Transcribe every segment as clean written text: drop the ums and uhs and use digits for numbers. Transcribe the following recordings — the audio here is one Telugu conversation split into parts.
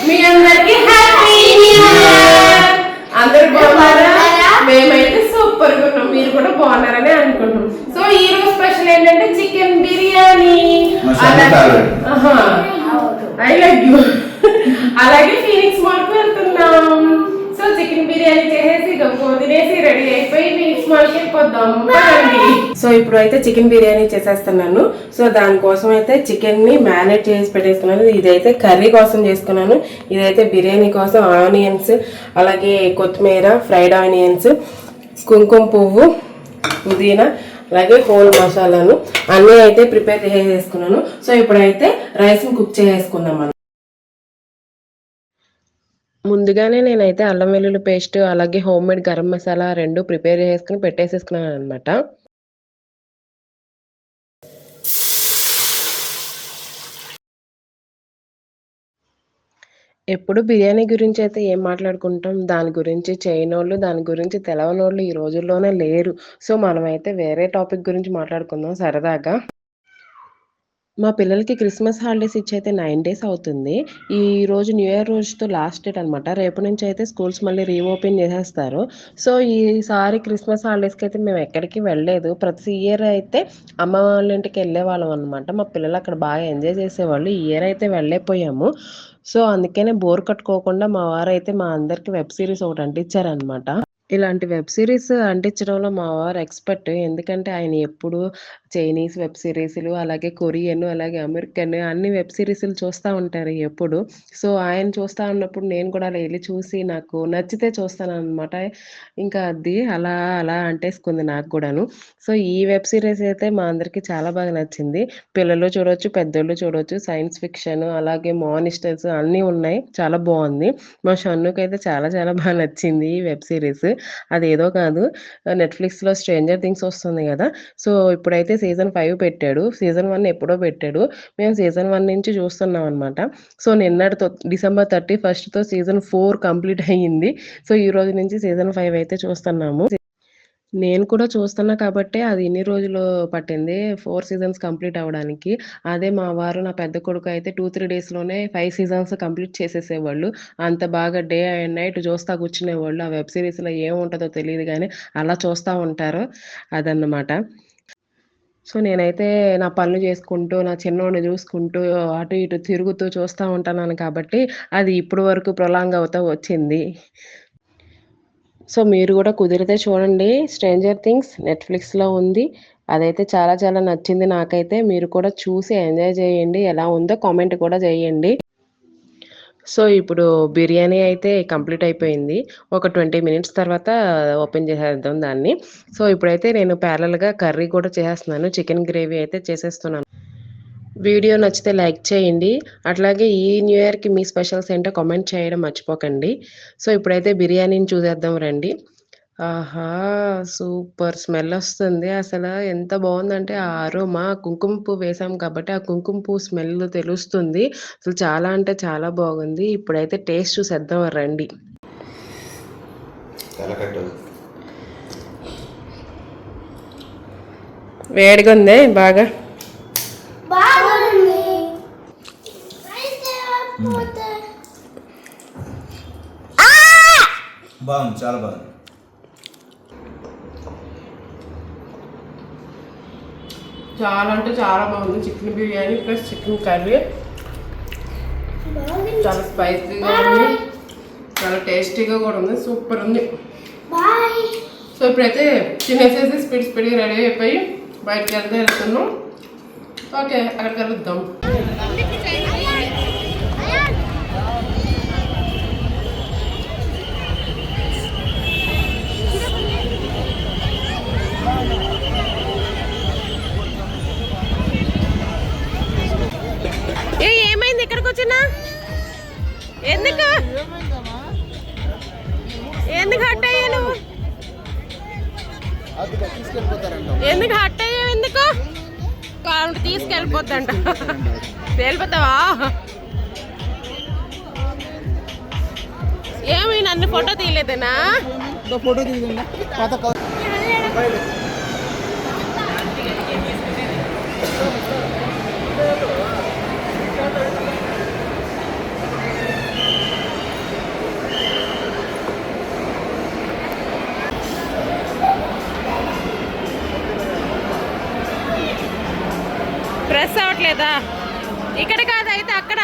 మీ అందరికి హ్యాపీ న్యూ ఇయర్. అందరూ బాగున్నారా? మేమైతే సూపర్ గా ఉన్నాం. మీరు కూడా బాగున్నారని అనుకుంటున్నాం. సో ఈ రోజు స్పెషల్ ఏంటంటే chicken biryani. I like you. అలాగే ఫీనిక్స్ మాల్ కు వెళ్తున్నాం. సో చికెన్ బిర్యానీ చేసేసి తినేసి రెడీ అయిపోయి ఫీనిక్స్ మాల్ కి వెళ్ళిపోద్దాం. సో ఇప్పుడు అయితే చికెన్ బిర్యానీ చేసేస్తున్నాను. సో దానికోసం అయితే చికెన్ ని మ్యారినేట్ చేసి పెట్టేసుకున్నాను. ఇదైతే కర్రీ కోసం చేసుకున్నాను. ఇదైతే బిర్యానీ కోసం ఆనియన్స్, అలాగే కొత్తిమీర, ఫ్రైడ్ ఆనియన్స్, కుంకుమ పువ్వు, పుదీనా, అలాగే హోల్ మసాలాను అన్నీ అయితే ప్రిపేర్ చేసేసుకున్నాను. సో ఇప్పుడైతే రైస్ని కుక్ చేసేసుకుందాం మనం. ముందుగానే నేనైతే అల్లం వెల్లుల్లి పేస్ట్, అలాగే హోమ్ మేడ్ గరం మసాలా రెండు ప్రిపేర్ చేసుకుని పెట్టేసేసుకున్నాను అనమాట. ఎప్పుడు బిర్యానీ గురించి అయితే ఏం మాట్లాడుకుంటాం, దాని గురించి చేయనోళ్ళు, దాని గురించి తెలవనోళ్ళు ఈ రోజుల్లోనే లేరు. సో మనమైతే వేరే టాపిక్ గురించి మాట్లాడుకుందాం సరదాగా. మా పిల్లలకి క్రిస్మస్ హాలిడేస్ ఇచ్చి అయితే 9 డేస్ అవుతుంది. ఈ రోజు న్యూ ఇయర్ రోజుతో లాస్ట్ డేట్ అనమాట. రేపు నుంచి అయితే స్కూల్స్ మళ్ళీ రీఓపెన్ చేసేస్తారు. సో ఈసారి క్రిస్మస్ హాలిడేస్కి అయితే మేము ఎక్కడికి వెళ్ళలేదు. ప్రతి ఇయర్ అయితే అమ్మ వాళ్ళ ఇంటికి వెళ్ళే వాళ్ళం అనమాట. మా పిల్లలు అక్కడ బాగా ఎంజాయ్ చేసేవాళ్ళు. ఈ ఇయర్ అయితే వెళ్ళలేకపోయాము. సో అందుకనే బోర్ కట్టుకోకుండా మా వారైతే మా అందరికి వెబ్ సిరీస్ ఒకటి అంటించారనమాట. ఇలాంటి వెబ్ సిరీస్ అంటించడంలో మా వారు ఎక్స్‌పర్ట్. ఎందుకంటే ఆయన ఎప్పుడు చైనీస్ వెబ్ సిరీస్‌లు, అలాగే కొరియన్, అలాగే అమెరికన్ అన్ని వెబ్ సిరీస్‌లు చూస్తా ఉంటారు ఎప్పుడు. సో ఆయన చూస్తా ఉన్నప్పుడు నేను కూడా అలా ఎళ్లి చూసి నాకు నచ్చితే చూస్తాననమాట. ఇంకా అది అలా అలా అంటేసుకుంది నాకు కూడాను. సో ఈ వెబ్ సిరీస్ అయితే మా అందరికీ చాలా బాగా నచ్చింది. పిల్లలు చూడొచ్చు, పెద్దోళ్ళు చూడొచ్చు. సైన్స్ ఫిక్షన్, అలాగే మానిస్టర్స్ అన్నీ ఉన్నాయి. చాలా బావుంది. మా షన్నుకైతే చాలా చాలా బాగా నచ్చింది ఈ వెబ్ సిరీస్. అదేదో కాదు, నెట్‌ఫ్లిక్స్‌లో 'స్ట్రేంజర్ థింగ్స్' వస్తుంది గదా! సో ఇప్పుడైతే సీజన్ 5 పెట్టాడు. సీజన్ 1 ఎప్పుడో పెట్టాడు. మేము సీజన్ 1 నుంచి చూస్తున్నాం అనమాట. సో నిన్నటితో డిసెంబర్ 31తో సీజన్ 4 కంప్లీట్ అయ్యింది. సో ఈ రోజు నుంచి సీజన్ 5 అయితే చూస్తున్నాము. నేను కూడా చూస్తున్నా కాబట్టే అది ఇన్ని రోజులు పట్టింది 4 సీజన్స్ కంప్లీట్ అవ్వడానికి. అదే మా వారు, నా పెద్ద కొడుకు అయితే 2, 3 డేస్‌లోనే 5 సీజన్స్ కంప్లీట్ చేసేసేవాళ్ళు. అంత బాగా డే అండ్ నైట్ చూస్తా కూర్చునేవాళ్ళు. ఆ వెబ్ సిరీస్‌లో ఏముంటదో తెలీదు గానీ అలా చూస్తా ఉంటారు. అదన్నమాట. సో నేనైతే నా పనులు చేసుకుంటూ, నా చిన్నోడిని చూసుకుంటూ, అటు ఇటు తిరుగుతూ చూస్తా ఉంటున్నాను కాబట్టి అది ఇప్పటి వరకు ప్రొలాంగ్ అవుతా వచ్చింది. సో మీరు గూడా కుదిరితే చూడండి. 'స్ట్రేంజర్ థింగ్స్' నెట్‌ఫ్లిక్స్‌లో ఉంది. అదైతే చాలా చాలా నచ్చింది నాకైతే. మీరు కూడా చూసి ఎంజాయ్ చేయండి. ఎలా ఉందో కామెంట్ కూడా చేయండి. సో ఇప్పుడు బిర్యానీ అయితే కంప్లీట్ అయిపోయింది. ఒక 20 మినిట్స్ తర్వాత ఓపెన్ చేసేద్దాం దాన్ని. సో ఇప్పుడైతే నేను ప్యారలల్‌గా కర్రీ కూడా చేసేస్తున్నాను. చికెన్ గ్రేవీ అయితే చేసేస్తున్నాను. వీడియో నచ్చితే లైక్ చేయండి. అట్లాగే ఈ న్యూ ఇయర్‌కి మీ స్పెషల్స్ ఏంటో కామెంట్ చేయడం మర్చిపోకండి. సో ఇప్పుడైతే బిర్యానీని చూసేద్దాం రండి. ఆహా! సూపర్ స్మెల్లొస్తుంది. అసల ఎంత బావుందంటే ఆ అరోమా కుంకుమ పువ్వు వేసాం కాబట్టి ఆ కుంకుమ పువ్వు స్మెల్ తెలుస్తుంది. అసలు చాలా అంటే చాలా బాగుంది. ఇప్పుడైతే టేస్ట్ చూసేద్దాం రండి. వేడిగుందే బాగా. బాగుంది, చాలా బాగుంది. చాలా అంటే చాలా బాగుంది. Chicken biryani plus chicken curry చాలా స్పైసీగా ఉంది, చాలా టేస్టీగా కూడా ఉంది. సూపర్ ఉంది. సో ఇప్పుడైతే తినేసేసి స్పీడ్గా రెడీ అయిపోయి బయటకు వెళ్తున్నాం. ఓకే, అక్కడికి కలుద్దాం. ఏమైంది ఇక్కడికి వచ్చినా? ఎందుకు ఎందుకు హట్ అయ్యా నువ్వు? ఎందుకు హట్ అయ్యావు? ఎందుకు తీసుకెళ్ళిపోద్దంట. వెళ్ళిపోతావా? ఏమి నన్ను ఫోటో తీయలేదేనా? ఫోటో తీయకుండా ప్రెస్ అవ్వట్లేదా? ఇక్కడ కాదు అయితే అక్కడ.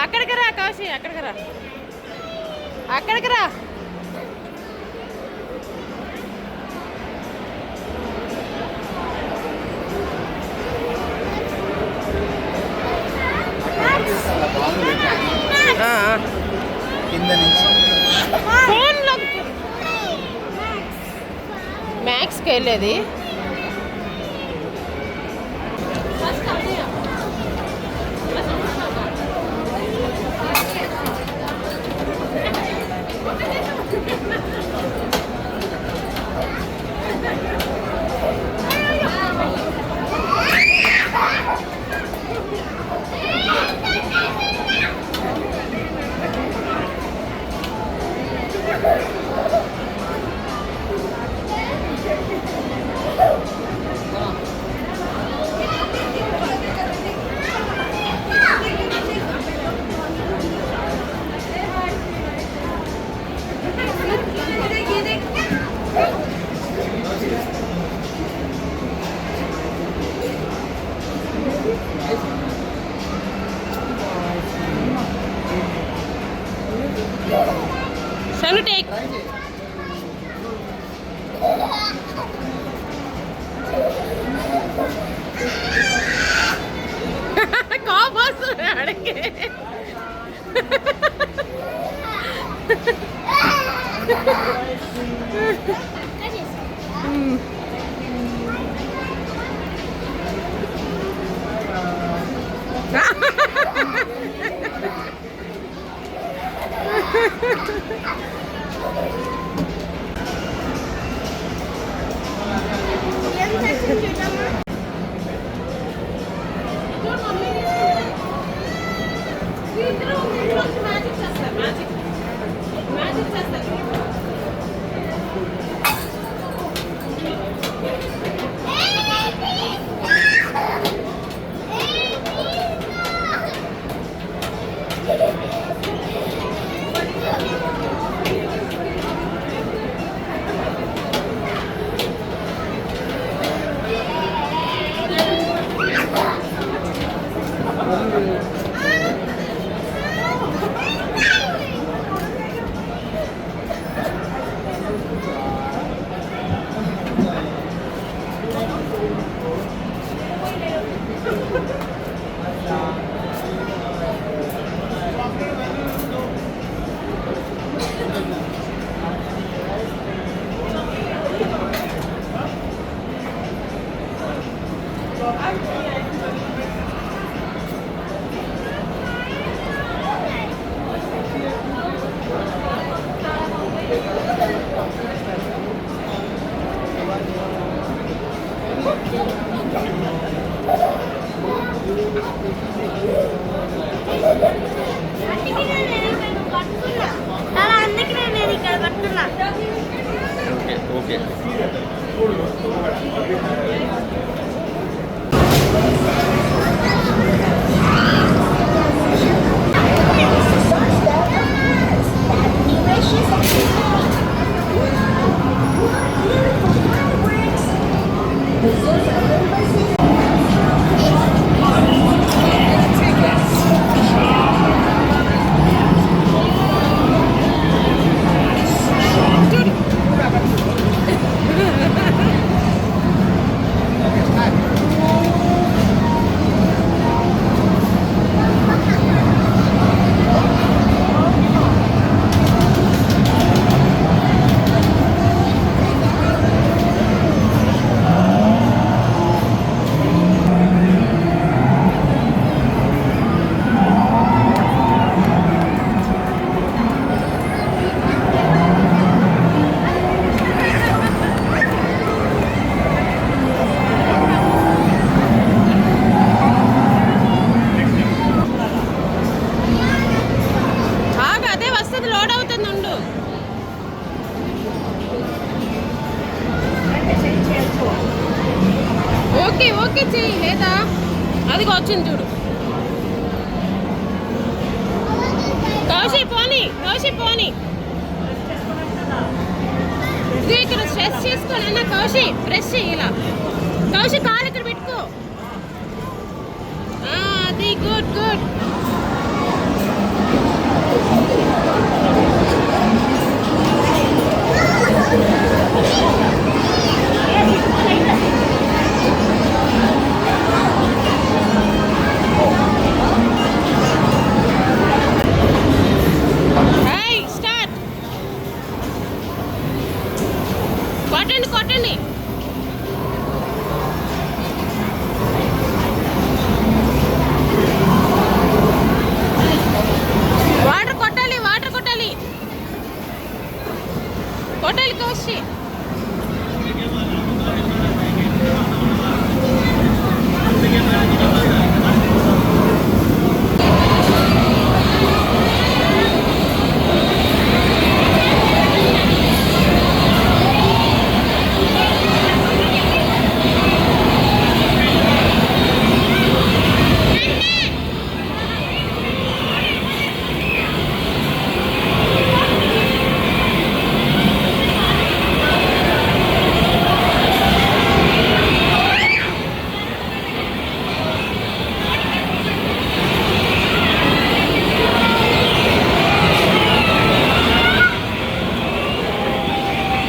అక్కడికి రా కౌశి, అక్కడికి రా, అక్కడికి రా. కింద నుంచి మ్యాక్స్కి వెళ్ళేది. Shanu, take. Kau masuk ada ke? Okay okay చెయ్యి లేదా అదిగో వచ్చింది చూడు. కౌశి పోనీ, కౌశి పోనీ, ఇక్కడ స్ట్రెస్ చేసుకోనన్నా కౌశి ప్రెస్ చెయ్యి ఇలా. కౌశి కాలు